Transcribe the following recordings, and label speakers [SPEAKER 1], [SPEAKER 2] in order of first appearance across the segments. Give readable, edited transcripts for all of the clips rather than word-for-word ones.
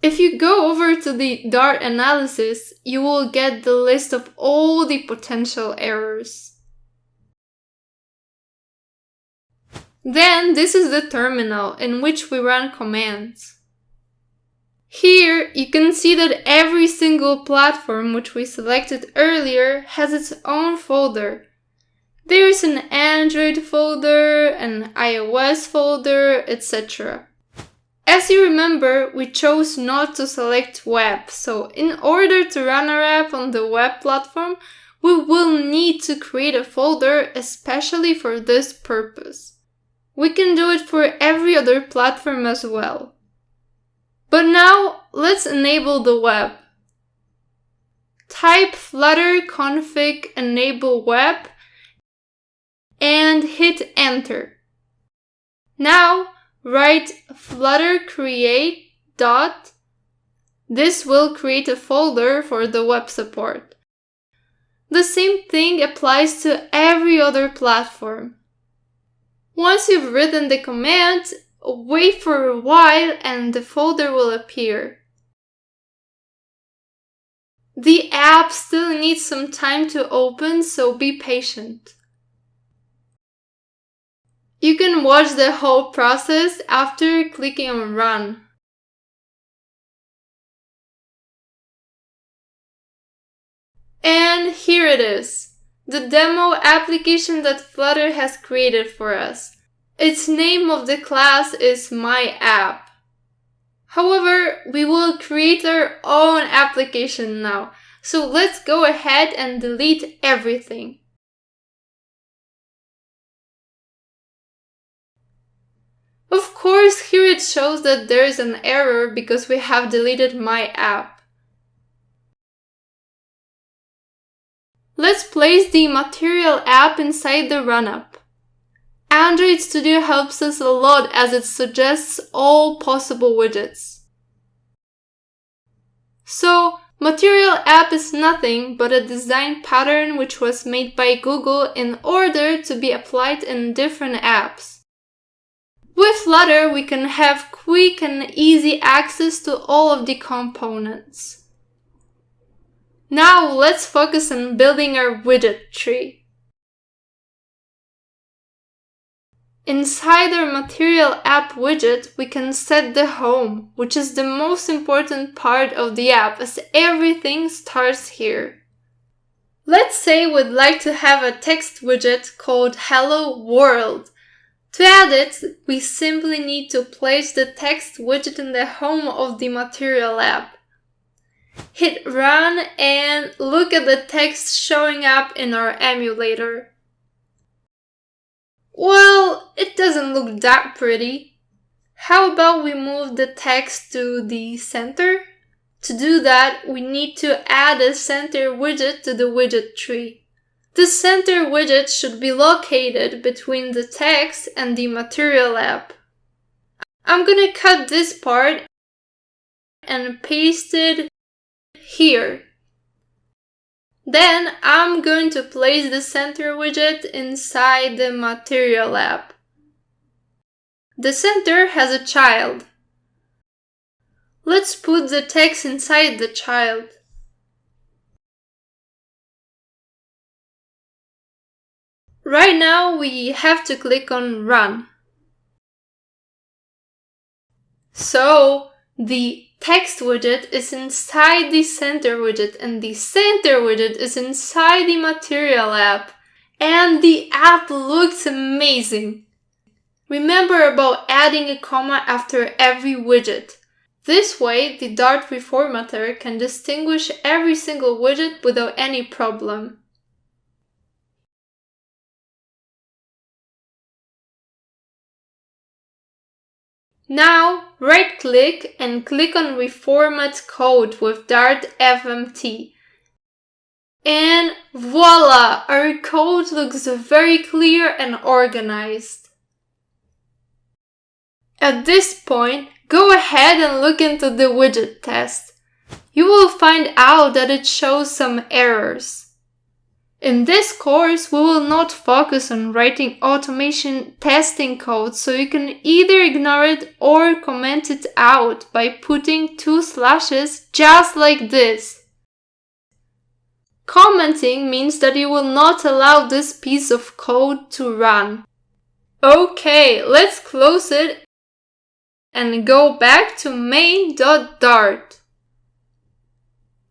[SPEAKER 1] If you go over to the Dart analysis, you will get the list of all the potential errors. Then this is the terminal in which we run commands. Here you can see that every single platform which we selected earlier has its own folder. There is an Android folder, an iOS folder, etc. As you remember, we chose not to select web, so in order to run our app on the web platform, we will need to create a folder especially for this purpose. We can do it for every other platform as well. But now, let's enable the web. Type flutter config enable web and hit enter. Now, write flutter create dot. This will create a folder for the web support. The same thing applies to every other platform. Once you've written the command, wait for a while and the folder will appear. The app still needs some time to open, so be patient. You can watch the whole process after clicking on Run. And here it is, the demo application that Flutter has created for us. Its name of the class is My App. However, we will create our own application now, so let's go ahead and delete everything. Of course, here it shows that there is an error because we have deleted My App. Let's place the Material app inside the Run-Up. Android Studio helps us a lot as it suggests all possible widgets. So, Material app is nothing but a design pattern which was made by Google in order to be applied in different apps. With Flutter, we can have quick and easy access to all of the components. Now let's focus on building our widget tree. Inside our Material app widget, we can set the home, which is the most important part of the app as everything starts here. Let's say we'd like to have a text widget called Hello World. To add it, we simply need to place the text widget in the home of the Material app. Hit run and look at the text showing up in our emulator. Well, it doesn't look that pretty. How about we move the text to the center? To do that, we need to add a center widget to the widget tree. The center widget should be located between the text and the Material app. I'm gonna cut this part and paste it here. Then I'm going to place the center widget inside the Material app. The center has a child. Let's put the text inside the child. Right now we have to click on Run. So the text widget is inside the center widget and the center widget is inside the Material app. And the app looks amazing. Remember about adding a comma after every widget. This way the Dart reformatter can distinguish every single widget without any problem. Now, right-click and click on Reformat Code with Dart FMT. And voila! Our code looks very clear and organized. At this point, go ahead and look into the widget test. You will find out that it shows some errors. In this course, we will not focus on writing automation testing code, so you can either ignore it or comment it out by putting 2 slashes just like this. Commenting means that you will not allow this piece of code to run. Okay, let's close it and go back to main.dart.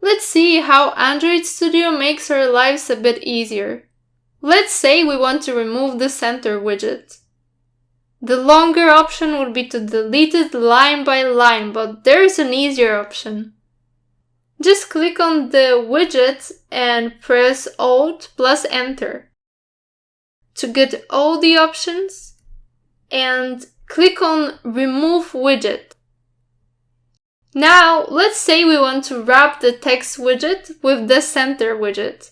[SPEAKER 1] Let's see how Android Studio makes our lives a bit easier. Let's say we want to remove the center widget. The longer option would be to delete it line by line, but there's an easier option. Just click on the widget and press Alt plus Enter to get all the options, and click on Remove Widget. Now, let's say we want to wrap the text widget with the center widget.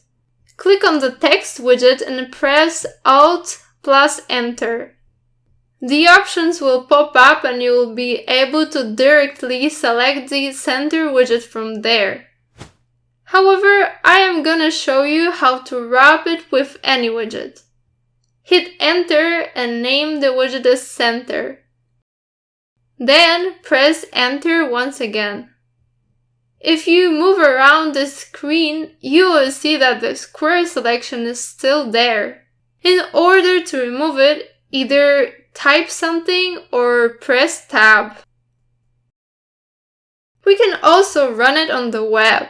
[SPEAKER 1] Click on the text widget and press Alt plus Enter. The options will pop up and you will be able to directly select the center widget from there. However, I am gonna show you how to wrap it with any widget. Hit Enter and name the widget as Center. Then press Enter once again. If you move around the screen, you will see that the square selection is still there. In order to remove it, either type something or press Tab. We can also run it on the web.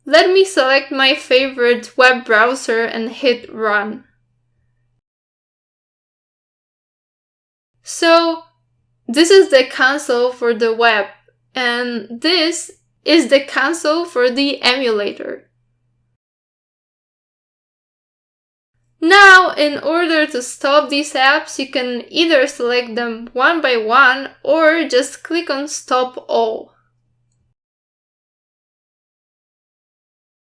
[SPEAKER 1] Let me select my favorite web browser and hit Run. So, this is the console for the web, and this is the console for the emulator. Now, in order to stop these apps, you can either select them one by one or just click on Stop All.